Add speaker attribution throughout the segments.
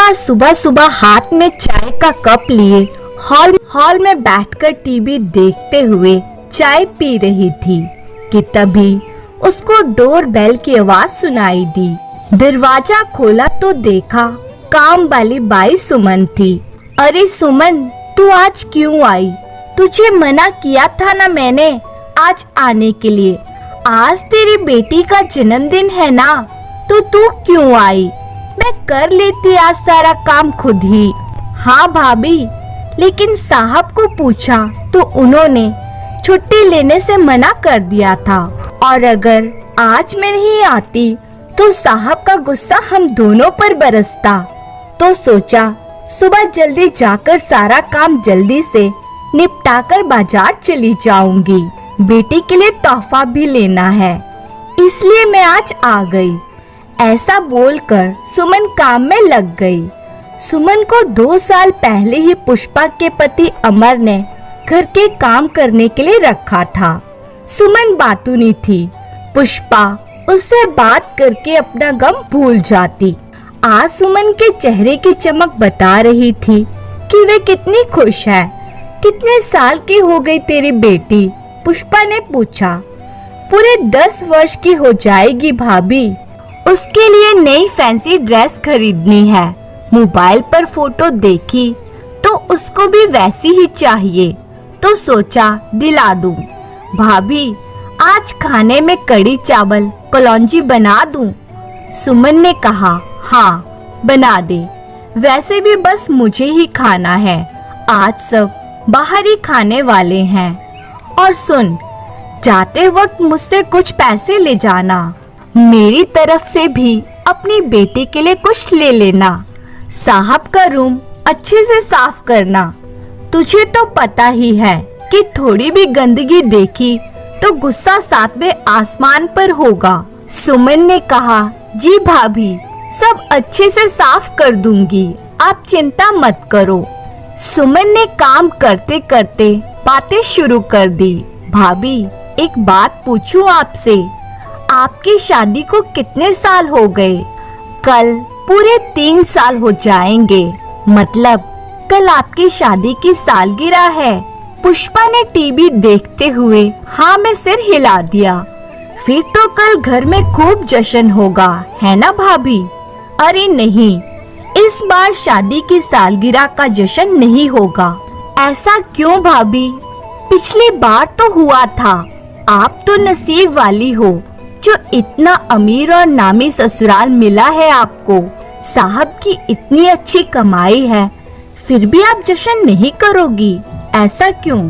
Speaker 1: पुष्पा सुबह सुबह हाथ में चाय का कप लिए हॉल में बैठकर टीवी देखते हुए चाय पी रही थी कि तभी उसको डोर बेल की आवाज सुनाई दी। दरवाजा खोला तो देखा काम वाली बाई सुमन थी। अरे सुमन, तू आज क्यों आई? तुझे मना किया था ना मैंने आज आने के लिए। आज तेरी बेटी का जन्मदिन है ना, तो तू क्यों आई? मैं कर लेती आज सारा काम खुद ही। हाँ भाभी, लेकिन साहब को पूछा तो उन्होंने छुट्टी लेने से मना कर दिया था, और अगर आज मैं नहीं आती तो साहब का गुस्सा हम दोनों पर बरसता। तो सोचा सुबह जल्दी जाकर सारा काम जल्दी से निपटाकर बाजार चली जाऊंगी। बेटी के लिए तोहफा भी लेना है, इसलिए मैं आज आ गई। ऐसा बोलकर सुमन काम में लग गई। सुमन को 2 साल पहले ही पुष्पा के पति अमर ने घर के काम करने के लिए रखा था। सुमन बातूनी थी। पुष्पा उससे बात करके अपना गम भूल जाती। आज सुमन के चेहरे की चमक बता रही थी कि वे कितनी खुश है। कितने साल की हो गई तेरी बेटी? पुष्पा ने पूछा। पूरे 10 वर्ष की हो जाएगी भाभी। उसके लिए नई फैंसी ड्रेस खरीदनी है। मोबाइल पर फोटो देखी तो उसको भी वैसी ही चाहिए, तो सोचा दिला दूं। भाभी, आज खाने में कड़ी चावल कलौंजी बना दूं? सुमन ने कहा, हाँ बना दे। वैसे भी बस मुझे ही खाना है, आज सब बाहर ही खाने वाले हैं। और सुन, जाते वक्त मुझसे कुछ पैसे ले जाना। मेरी तरफ से भी अपनी बेटी के लिए कुछ ले लेना। साहब का रूम अच्छे से साफ करना। तुझे तो पता ही है कि थोड़ी भी गंदगी देखी तो गुस्सा 7वें आसमान पर होगा। सुमन ने कहा, जी भाभी, सब अच्छे से साफ कर दूंगी, आप चिंता मत करो। सुमन ने काम करते करते बातें शुरू कर दी। भाभी, एक बात पूछूं आपसे? आपकी शादी को कितने साल हो गए? कल पूरे 3 साल हो जाएंगे। मतलब कल आपकी शादी की सालगिरह है। पुष्पा ने टीवी देखते हुए हाँ में सिर हिला दिया। फिर तो कल घर में खूब जश्न होगा, है ना भाभी? अरे नहीं, इस बार शादी की सालगिरह का जश्न नहीं होगा। ऐसा क्यों भाभी? पिछली बार तो हुआ था। आप तो नसीब वाली हो जो इतना अमीर और नामी ससुराल मिला है आपको। साहब की इतनी अच्छी कमाई है, फिर भी आप जश्न नहीं करोगी, ऐसा क्यों?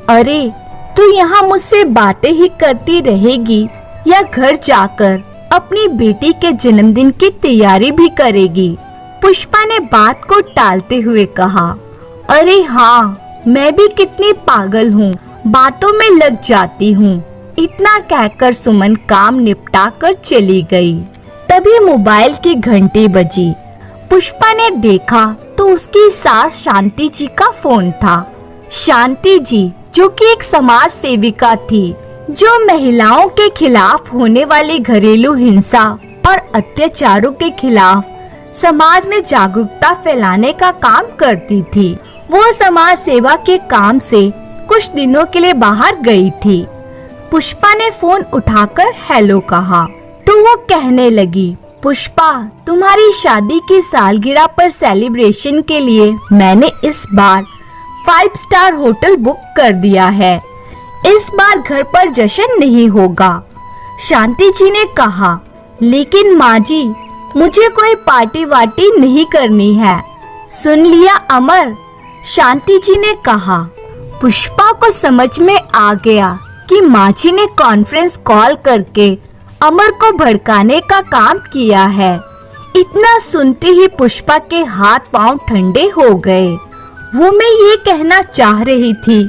Speaker 1: अरे तू यहाँ मुझसे बातें ही करती रहेगी या घर जाकर अपनी बेटी के जन्मदिन की तैयारी भी करेगी? पुष्पा ने बात को टालते हुए कहा। अरे हाँ, मैं भी कितनी पागल हूँ, बातों में लग जाती हूँ। इतना कहकर सुमन काम निपटा कर चली गई। तभी मोबाइल की घंटी बजी। पुष्पा ने देखा तो उसकी सास शांति जी का फोन था। शांति जी, जो कि एक समाज सेविका थी, जो महिलाओं के खिलाफ होने वाली घरेलू हिंसा और अत्याचारों के खिलाफ समाज में जागरूकता फैलाने का काम करती थी। वो समाज सेवा के काम से कुछ दिनों के लिए बाहर गई थी। पुष्पा ने फोन उठाकर हेलो कहा तो वो कहने लगी, पुष्पा, तुम्हारी शादी की सालगिरह पर सेलिब्रेशन के लिए मैंने इस बार 5 स्टार होटल बुक कर दिया है। इस बार घर पर जश्न नहीं होगा। शांति जी ने कहा, लेकिन माँ जी, मुझे कोई पार्टी वार्टी नहीं करनी है। सुन लिया अमर? शांति जी ने कहा। पुष्पा को समझ में आ गया कि माँ जी ने कॉन्फ्रेंस कॉल करके अमर को भड़काने का काम किया है। इतना सुनते ही पुष्पा के हाथ पांव ठंडे हो गए। वो मैं ये कहना चाह रही थी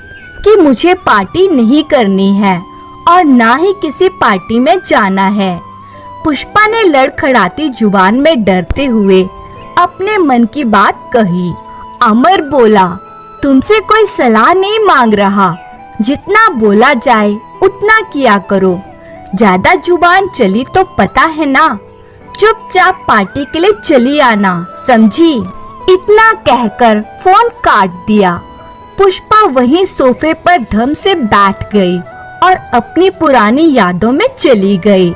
Speaker 1: कि मुझे पार्टी नहीं करनी है और ना ही किसी पार्टी में जाना है। पुष्पा ने लड़खड़ाती जुबान में डरते हुए अपने मन की बात कही। अमर बोला, तुमसे कोई सलाह नहीं मांग रहा, जितना बोला जाए उतना किया करो। ज्यादा जुबान चली तो पता है ना, चुपचाप पार्टी के लिए चली आना, समझी? इतना कहकर फोन काट दिया। पुष्पा वहीं सोफे पर धम से बैठ गई और अपनी पुरानी यादों में चली गई।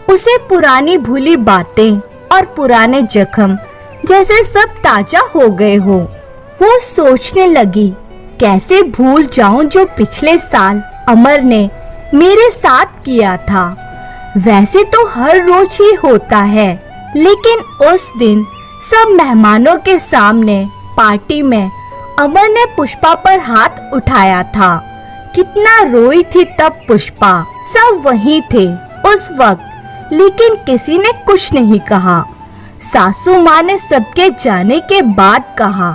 Speaker 1: उसे पुरानी भूली बातें और पुराने जख्म जैसे सब ताजा हो गए हो। वो सोचने लगी, कैसे भूल जाऊं जो पिछले साल अमर ने मेरे साथ किया था। वैसे तो हर रोज ही होता है, लेकिन उस दिन सब मेहमानों के सामने पार्टी में अमर ने पुष्पा पर हाथ उठाया था। कितना रोई थी तब पुष्पा। सब वहीं थे उस वक्त, लेकिन किसी ने कुछ नहीं कहा। सासू माँ ने सबके जाने के बाद कहा,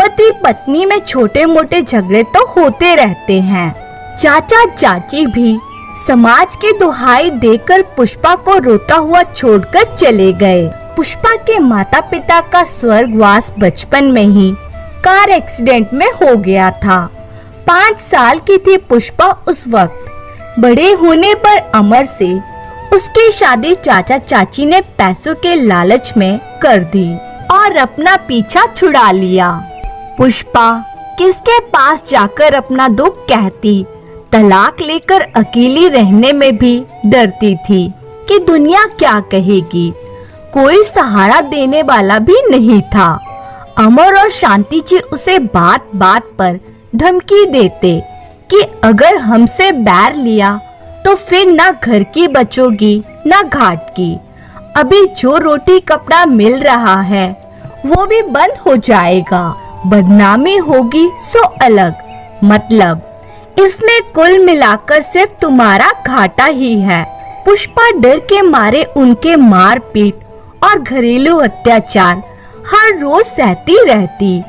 Speaker 1: पति पत्नी में छोटे मोटे झगड़े तो होते रहते हैं। चाचा चाची भी समाज की दुहाई देकर पुष्पा को रोता हुआ छोड़कर चले गए। पुष्पा के माता पिता का स्वर्गवास बचपन में ही कार एक्सीडेंट में हो गया था। 5 साल की थी पुष्पा उस वक्त। बड़े होने पर अमर से उसकी शादी चाचा चाची ने पैसों के लालच में कर दी और अपना पीछा छुड़ा लिया। पुष्पा किसके पास जाकर अपना दुख कहती। तलाक लेकर अकेली रहने में भी डरती थी कि दुनिया क्या कहेगी। कोई सहारा देने वाला भी नहीं था। अमर और शांति जी उसे बात बात पर धमकी देते कि अगर हमसे बैर लिया तो फिर ना घर की बचोगी ना घाट की। अभी जो रोटी कपड़ा मिल रहा है वो भी बंद हो जाएगा। बदनामी होगी सो अलग, मतलब इसमें कुल मिलाकर सिर्फ तुम्हारा घाटा ही है। पुष्पा डर के मारे उनके मारपीट और घरेलू अत्याचार हर रोज सहती रहती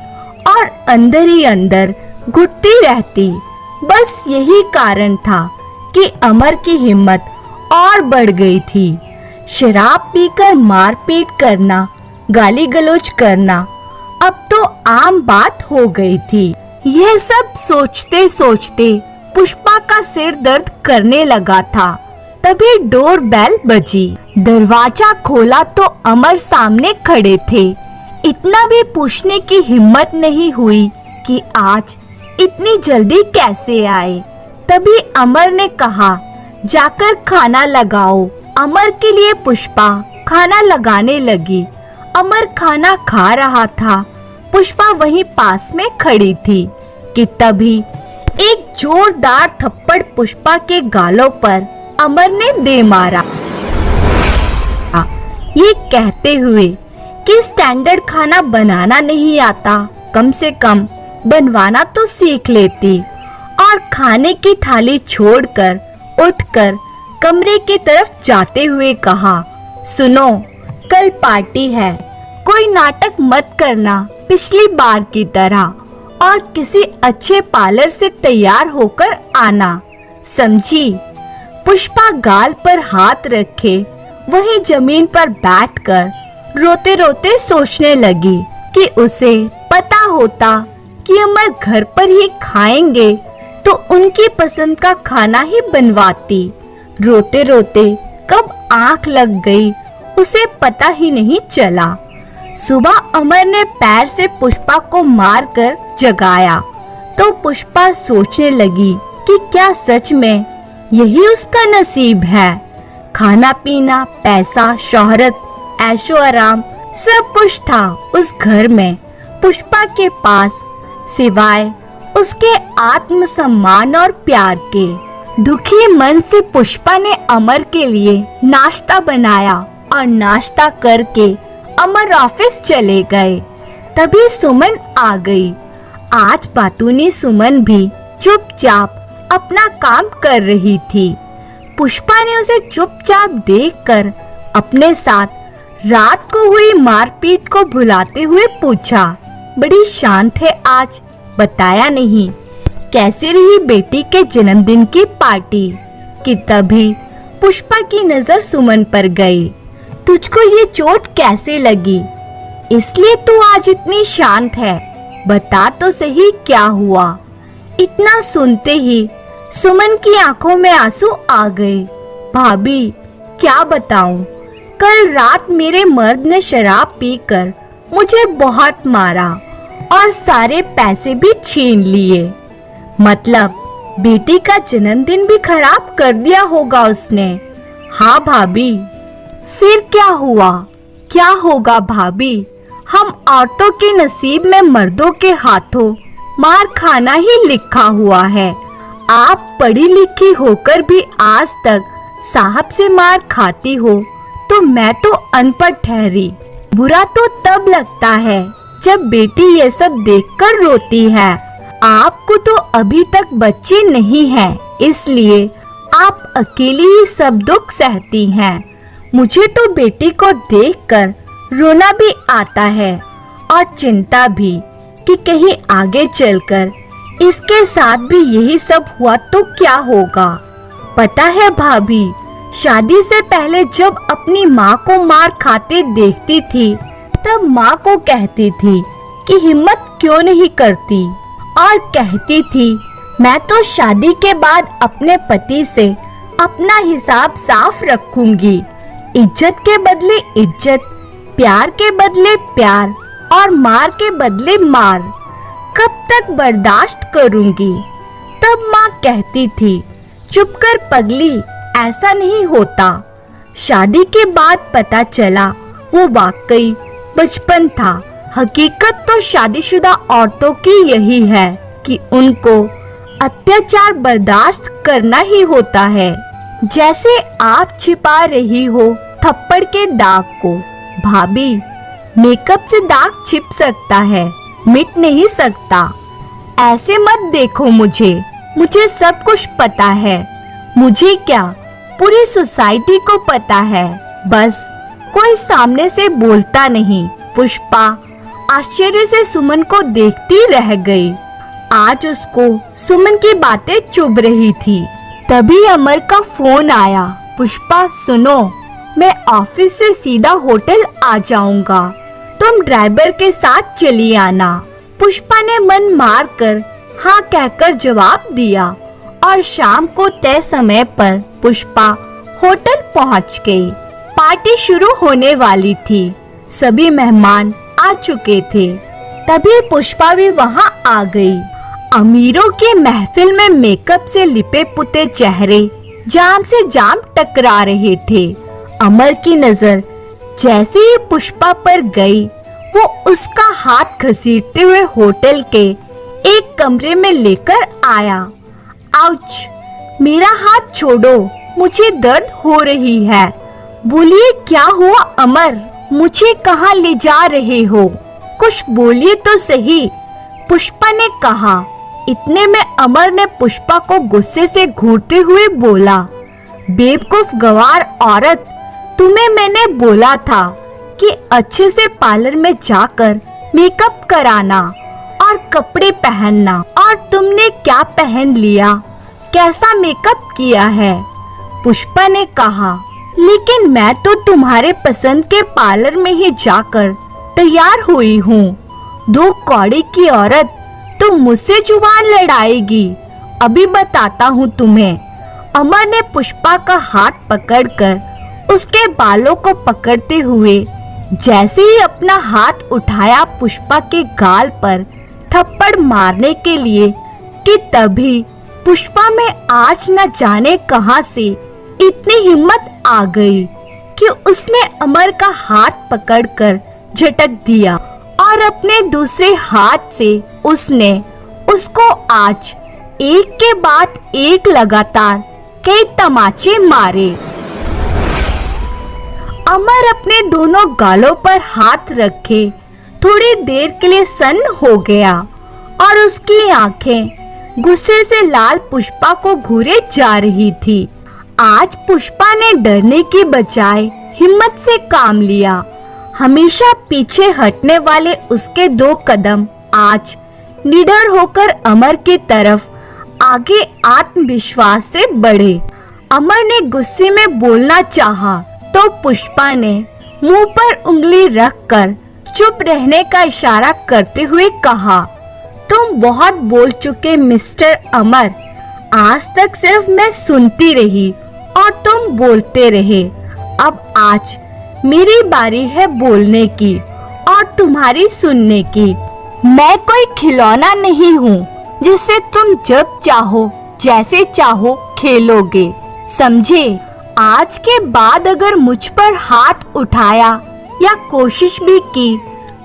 Speaker 1: और अंदर ही अंदर घुटती रहती। बस यही कारण था कि अमर की हिम्मत और बढ़ गई थी। शराब पीकर मारपीट करना, गाली गलौज करना अब तो आम बात हो गई थी। यह सब सोचते सोचते पुष्पा का सिर दर्द करने लगा था। तभी डोर बेल बजी। दरवाजा खोला तो अमर सामने खड़े थे। इतना भी पूछने की हिम्मत नहीं हुई कि आज इतनी जल्दी कैसे आए। तभी अमर ने कहा, जाकर खाना लगाओ। अमर के लिए पुष्पा खाना लगाने लगी। अमर खाना खा रहा था। पुष्पा वहीं पास में खड़ी थी कि तभी एक जोरदार थप्पड़ पुष्पा के गालों पर अमर ने दे मारा। ये कहते हुए कि स्टैंडर्ड खाना बनाना नहीं आता, कम से कम बनवाना तो सीख लेती। और खाने की थाली छोड़कर उठकर कमरे की तरफ जाते हुए कहा, सुनो, कल पार्टी है, कोई नाटक मत करना पिछली बार की तरह, और किसी अच्छे पार्लर से तैयार होकर आना, समझी। पुष्पा गाल पर हाथ रखे वहीं जमीन पर बैठकर रोते रोते सोचने लगी कि उसे पता होता कि अमर घर पर ही खाएंगे तो उनकी पसंद का खाना ही बनवाती। रोते रोते कब आंख लग गई उसे पता ही नहीं चला। सुबह अमर ने पैर से पुष्पा को मारकर जगाया तो पुष्पा सोचने लगी कि क्या सच में यही उसका नसीब है। खाना पीना, पैसा, शोहरत, ऐशो आराम सब कुछ था उस घर में पुष्पा के पास, सिवाय उसके आत्मसम्मान और प्यार के। दुखी मन से पुष्पा ने अमर के लिए नाश्ता बनाया और नाश्ता करके अमर ऑफिस चले गए। तभी सुमन आ गई। आज बातूनी सुमन भी चुपचाप अपना काम कर रही थी। पुष्पा ने उसे चुपचाप देखकर अपने साथ रात को हुई मारपीट को भुलाते हुए पूछा, बड़ी शांत है आज, बताया नहीं। कैसे रही बेटी के जन्मदिन की पार्टी? कि तभी पुष्पा की नजर सुमन पर गई। तुझको ये चोट कैसे लगी? इसलिए तू आज इतनी शांत है, बता तो सही क्या हुआ। इतना सुनते ही सुमन की आंखों में आंसू आ गए। भाभी क्या बताऊं, कल रात मेरे मर्द ने शराब पीकर मुझे बहुत मारा और सारे पैसे भी छीन लिए। मतलब बेटी का जन्मदिन भी खराब कर दिया होगा उसने। हाँ भाभी। फिर क्या हुआ? क्या होगा भाभी, हम औरतों के नसीब में मर्दों के हाथों मार खाना ही लिखा हुआ है। आप पढ़ी लिखी होकर भी आज तक साहब से मार खाती हो, तो मैं तो अनपढ़ ठहरी। बुरा तो तब लगता है जब बेटी ये सब देखकर रोती है। आपको तो अभी तक बच्चे नहीं हैं, इसलिए आप अकेली ही सब दुख सहती हैं। मुझे तो बेटी को देखकर रोना भी आता है और चिंता भी कि कहीं आगे चलकर इसके साथ भी यही सब हुआ तो क्या होगा। पता है भाभी, शादी से पहले जब अपनी माँ को मार खाते देखती थी, तब माँ को कहती थी कि हिम्मत क्यों नहीं करती, और कहती थी मैं तो शादी के बाद अपने पति से अपना हिसाब साफ रखूंगी। इज्जत के बदले इज्जत, प्यार के बदले प्यार और मार के बदले मार, कब तक बर्दाश्त करूंगी। तब माँ कहती थी चुप कर पगली, ऐसा नहीं होता। शादी के बाद पता चला वो वाकई बचपन था। हकीकत तो शादीशुदा औरतों की यही है कि उनको अत्याचार बर्दाश्त करना ही होता है। जैसे आप छिपा रही हो थप्पड़ के दाग को। भाभी, मेकअप से दाग छिप सकता है, मिट नहीं सकता। ऐसे मत देखो मुझे सब कुछ पता है। मुझे क्या, पूरी सोसाइटी को पता है, बस कोई सामने से बोलता नहीं। पुष्पा आश्चर्य से सुमन को देखती रह गई। आज उसको सुमन की बातें चुभ रही थी। तभी अमर का फोन आया। पुष्पा सुनो, मैं ऑफिस से सीधा होटल आ जाऊंगा, तुम ड्राइवर के साथ चली आना। पुष्पा ने मन मार कर हाँ कहकर जवाब दिया और शाम को तय समय पर पुष्पा होटल पहुंच गई। पार्टी शुरू होने वाली थी, सभी मेहमान आ चुके थे। तभी पुष्पा भी वहां आ गई। अमीरों के महफिल में मेकअप से लिपे पुते चेहरे जाम से जाम टकरा रहे थे। अमर की नजर जैसे ही पुष्पा पर गई, वो उसका हाथ घसीटते हुए होटल के एक कमरे में लेकर आया। आउच! मेरा हाथ छोड़ो, मुझे दर्द हो रही है। बोलिए क्या हुआ अमर, मुझे कहाँ ले जा रहे हो? कुछ बोलिए तो सही, पुष्पा ने कहा। इतने में अमर ने पुष्पा को गुस्से से घूरते हुए बोला, बेवकूफ गंवार औरत, तुम्हें मैंने बोला था कि अच्छे से पार्लर में जाकर मेकअप कराना और कपड़े पहनना, और तुमने क्या पहन लिया, कैसा मेकअप किया है? पुष्पा ने कहा, लेकिन मैं तो तुम्हारे पसंद के पार्लर में ही जाकर तैयार हुई हूँ। दो कौड़ी की औरत तुम मुझसे जुबान लड़ाएगी, अभी बताता हूँ तुम्हें। अमर ने पुष्पा का हाथ पकड़कर उसके बालों को पकड़ते हुए जैसे ही अपना हाथ उठाया पुष्पा के गाल पर थप्पड़ मारने के लिए, कि तभी पुष्पा में आज न जाने कहां से इतनी हिम्मत आ गई कि उसने अमर का हाथ पकड़कर झटक दिया और अपने दूसरे हाथ से उसने उसको आज एक के बाद एक लगातार कई तमाचे मारे। अमर अपने दोनों गालों पर हाथ रखे थोड़ी देर के लिए सन्न हो गया और उसकी आंखें गुस्से से लाल पुष्पा को घूरे जा रही थी। आज पुष्पा ने डरने की बजाय हिम्मत से काम लिया। हमेशा पीछे हटने वाले उसके दो कदम आज निडर होकर अमर की तरफ आगे आत्मविश्वास से बढ़े। अमर ने गुस्से में बोलना चाहा तो पुष्पा ने मुंह पर उंगली रखकर चुप रहने का इशारा करते हुए कहा, तुम बहुत बोल चुके मिस्टर अमर। आज तक सिर्फ मैं सुनती रही और तुम बोलते रहे। अब आज मेरी बारी है बोलने की, और तुम्हारी सुनने की। मैं कोई खिलौना नहीं हूँ जिससे तुम जब चाहो जैसे चाहो खेलोगे, समझे? आज के बाद अगर मुझ पर हाथ उठाया या कोशिश भी की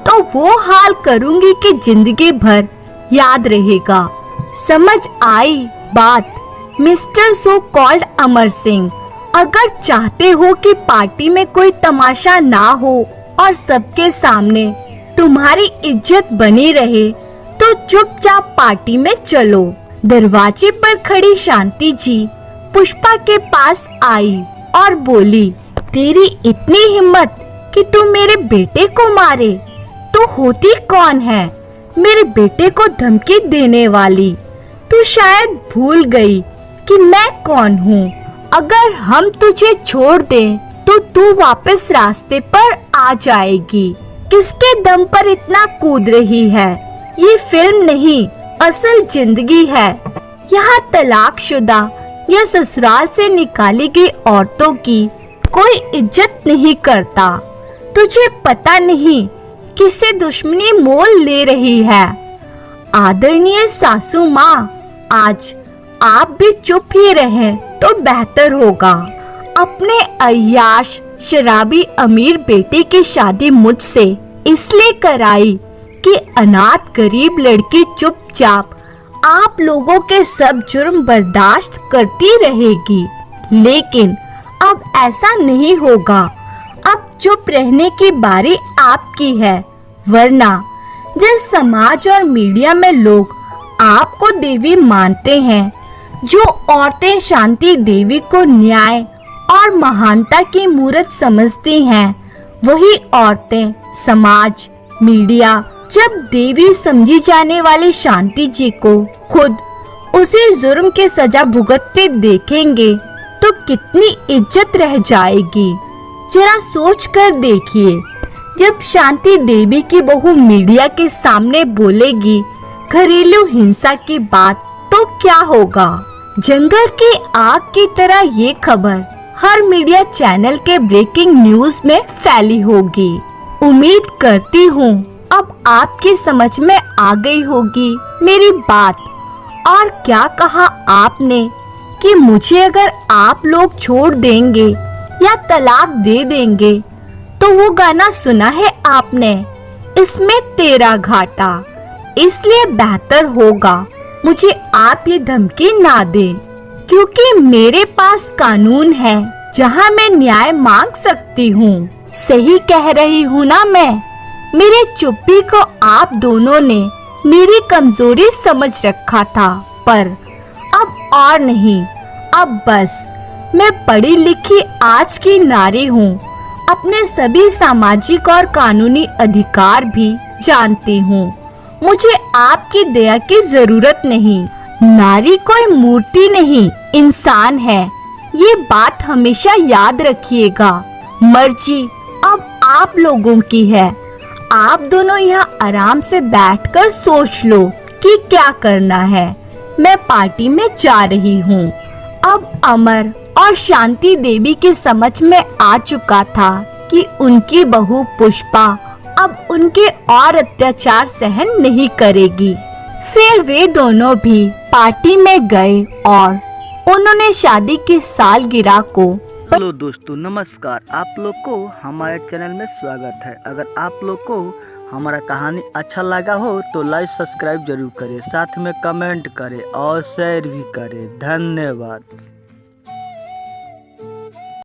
Speaker 1: तो वो हाल करूँगी कि जिंदगी भर याद रहेगा। समझ आई बात mister so called Amar Singh? अगर चाहते हो कि पार्टी में कोई तमाशा ना हो और सबके सामने तुम्हारी इज्जत बनी रहे तो चुपचाप पार्टी में चलो। दरवाजे पर खड़ी शांति जी पुष्पा के पास आई और बोली, तेरी इतनी हिम्मत कि तू मेरे बेटे को मारे? तू होती कौन है मेरे बेटे को धमकी देने वाली? तू शायद भूल गई कि मैं कौन हूँ। अगर हम तुझे छोड़ दें तो तू वापस रास्ते पर आ जाएगी। किसके दम पर इतना कूद रही है? ये फिल्म नहीं, असल जिंदगी है। यहाँ तलाकशुदा या ससुराल से निकाली गई औरतों की कोई इज्जत नहीं करता। तुझे पता नहीं किससे दुश्मनी मोल ले रही है। आदरणीय सासू माँ, आज आप भी चुप ही रहें तो बेहतर होगा। अपने अय्याश शराबी अमीर बेटे की शादी मुझसे इसलिए कराई कि अनाथ गरीब लड़की चुपचाप आप लोगों के सब जुर्म बर्दाश्त करती रहेगी। लेकिन अब ऐसा नहीं होगा। अब चुप रहने की बारी आपकी है, वरना जिस समाज और मीडिया में लोग आपको देवी मानते हैं, जो औरतें शांति देवी को न्याय और महानता की मूरत समझती हैं, वही औरतें समाज मीडिया जब देवी समझी जाने वाली शांति जी को खुद उसी जुर्म के सजा भुगतते देखेंगे तो कितनी इज्जत रह जाएगी। जरा सोच कर देखिए, जब शांति देवी की बहू मीडिया के सामने बोलेगी घरेलू हिंसा की बात तो क्या होगा? जंगल की आग की तरह ये खबर हर मीडिया चैनल के ब्रेकिंग न्यूज में फैली होगी। उम्मीद करती हूँ अब आपकी समझ में आ गई होगी मेरी बात। और क्या कहा आपने कि मुझे अगर आप लोग छोड़ देंगे या तलाक दे देंगे तो वो गाना सुना है आपने, इसमें तेरा घाटा। इसलिए बेहतर होगा मुझे आप ये धमकी ना दें, क्योंकि मेरे पास कानून है जहां मैं न्याय मांग सकती हूँ। सही कह रही हूँ ना मैं? मेरे चुप्पी को आप दोनों ने मेरी कमजोरी समझ रखा था, पर अब और नहीं। अब बस मैं पढ़ी लिखी आज की नारी हूँ, अपने सभी सामाजिक और कानूनी अधिकार भी जानती हूँ। मुझे आपकी दया की जरूरत नहीं। नारी कोई मूर्ति नहीं, इंसान है। ये बात हमेशा याद रखिएगा। मर्जी अब आप लोगों की है। आप दोनों यहाँ आराम से बैठकर सोच लो कि क्या करना है। मैं पार्टी में जा रही हूँ। अब अमर और शांति देवी की समझ में आ चुका था कि उनकी बहू पुष्पा अब उनके और अत्याचार सहन नहीं करेगी। फिर वे दोनों भी पार्टी में गए और उन्होंने शादी की सालगिरह को।
Speaker 2: हेलो दोस्तों, नमस्कार। आप लोग को हमारे चैनल में स्वागत है। अगर आप लोग को हमारा कहानी अच्छा लगा हो तो लाइक सब्सक्राइब जरूर करें, साथ में कमेंट करें और शेयर भी करें। धन्यवाद।